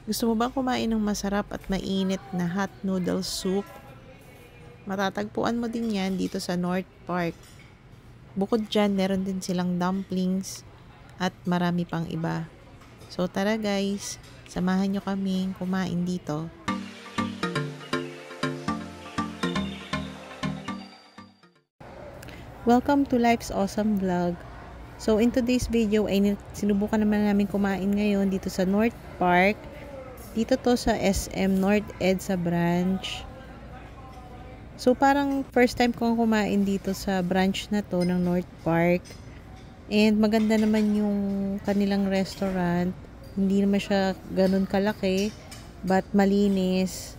Gusto mo bang kumain ng masarap at mainit na hot noodle soup? Matatagpuan mo din yan dito sa North Park. Bukod dyan, meron din silang dumplings at marami pang iba. So tara guys, samahan nyo kaming kumain dito. Welcome to Life's Awesome Vlog. So in today's video ay sinubukan naman namin kumain ngayon dito sa North Park. Dito to sa SM North EDSA branch. So parang first time kong kumain dito sa branch na to ng North Park. And maganda naman yung kanilang restaurant. Hindi naman siya ganun kalaki, but malinis.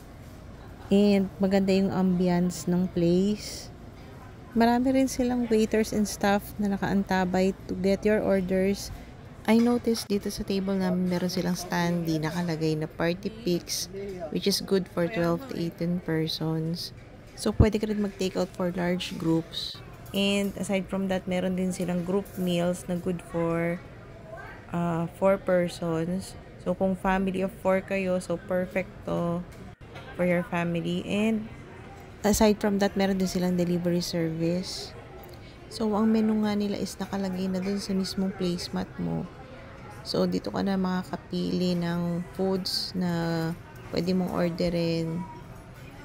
And maganda yung ambience ng place. Marami rin silang waiters and staff na nakaantabay to get your orders. I noticed dito sa table namin meron silang standee nakalagay na party picks, which is good for 12 to 18 persons. So pwede ka rin mag-take out for large groups. And aside from that, meron din silang group meals na good for 4 persons. So kung family of 4 kayo, so perfect to for your family. And aside from that, meron din silang delivery service. So ang menu nga nila is nakalagay na dun sa mismong placemat mo. So dito ka na makakapili ng foods na pwede mong orderin.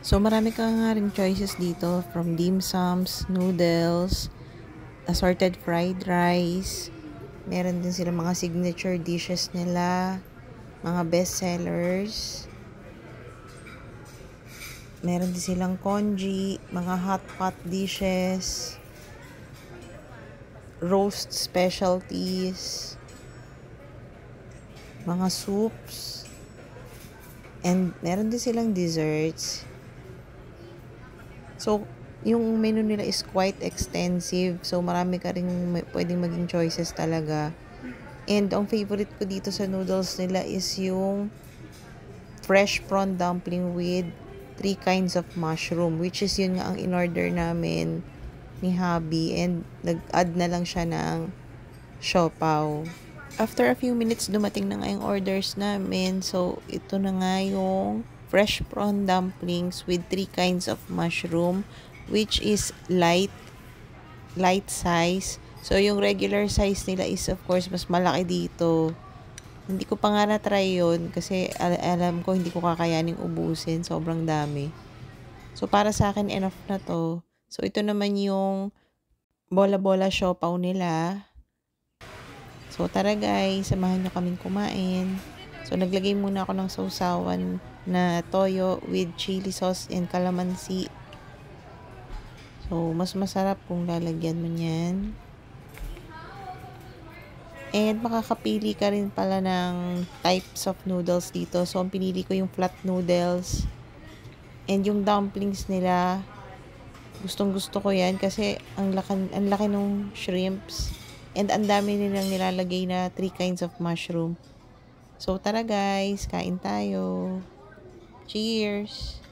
So marami ka nga rin choices dito, from dim sums, noodles, assorted fried rice. Meron din sila mga signature dishes nila, mga best sellers. Meron din silang congee, mga hot pot dishes, roast specialties, mga soups, and meron din silang desserts. So, yung menu nila is quite extensive. So, marami ka rin pwedeng maging choices talaga. And ang favorite ko dito sa noodles nila is yung fresh prawn dumpling with 3 kinds of mushroom, which is yun nga ang in-order namin ni hubby, and nag-add na lang siya ng siopaw. After a few minutes, dumating na nga yung orders namin. So, ito na nga yung fresh prawn dumplings with 3 kinds of mushroom, which is light size. So, yung regular size nila is of course mas malaki dito. Hindi ko pa nga na-try yun kasi alam ko hindi ko kakayaning ubusin. Sobrang dami. So, para sa akin, enough na to. So, ito naman yung bola-bola siopaw nila. So, tara guys, samahan nyo kaming kumain. So, naglagay muna ako ng sausawan na toyo with chili sauce and calamansi. So, mas masarap kung lalagyan mo niyan. And makakapili ka rin pala ng types of noodles dito. So, ang pinili ko yung flat noodles. And yung dumplings nila, gustong-gusto ko yan kasi ang laki ng shrimps. And ang dami nilang nilalagay na 3 kinds of mushroom. So, tara guys, kain tayo. Cheers!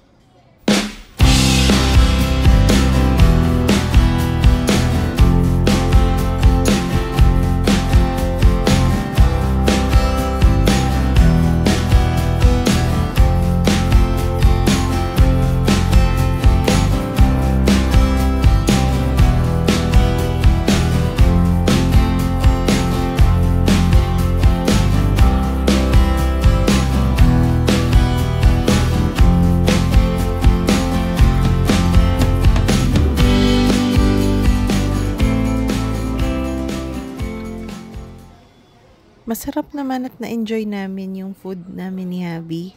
Masarap naman at na-enjoy namin yung food namin ni hubby.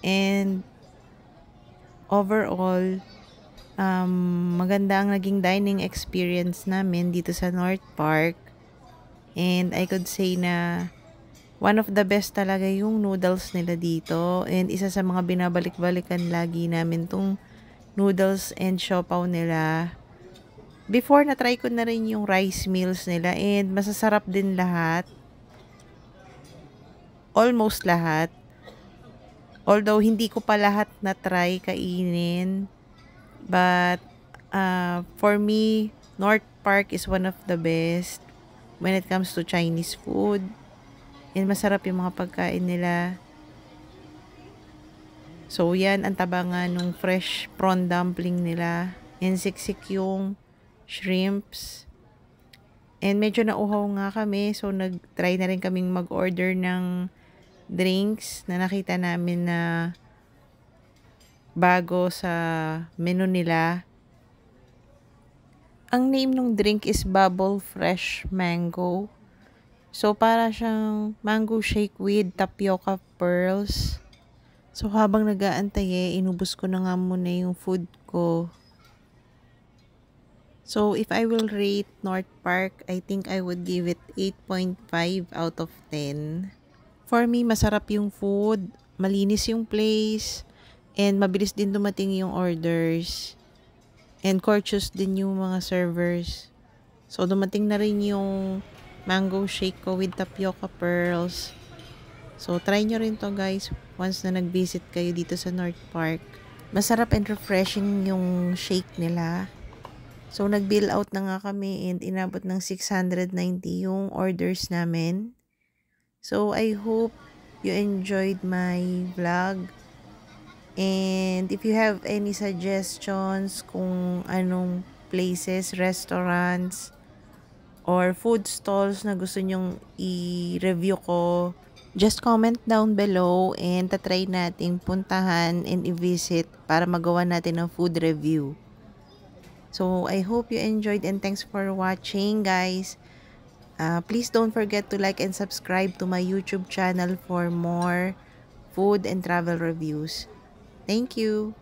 And overall, maganda ang naging dining experience namin dito sa North Park. And I could say na one of the best talaga yung noodles nila dito. And isa sa mga binabalik-balikan lagi namin tong noodles and siopaw nila. Before, na-try ko na rin yung rice meals nila and masasarap din lahat. Almost lahat. Although, hindi ko pa lahat na-try kainin. But, for me, North Park is one of the best when it comes to Chinese food. And masarap yung mga pagkain nila. So, yan ang taba nga nung fresh prawn dumpling nila. And siksik yung shrimps. And medyo nauhaw nga kami. So, nag-try na rin kaming mag-order ng drinks na nakita namin na bago sa menu nila. Ang name ng drink is Bubble Fresh Mango. So, para siyang mango shake with tapioca pearls. So, habang nag-aantay inubos ko na nga muna yung food ko. So, if I will rate North Park, I think I would give it 8.5 out of 10. For me, masarap yung food, malinis yung place, and mabilis din dumating yung orders. And courteous din yung mga servers. So, dumating na rin yung mango shake ko with tapioca pearls. So, try nyo rin to guys once na nag-visit kayo dito sa North Park. Masarap and refreshing yung shake nila. So, nag-bill out na nga kami and inabot ng 690 yung orders namin. So, I hope you enjoyed my vlog. And if you have any suggestions kung anong places, restaurants, or food stalls na gusto nyong i-review ko, just comment down below and tatry nating puntahan and i-visit para magawa natin ng food review. So, I hope you enjoyed and thanks for watching guys. Please don't forget to like and subscribe to my YouTube channel for more food and travel reviews. Thank you.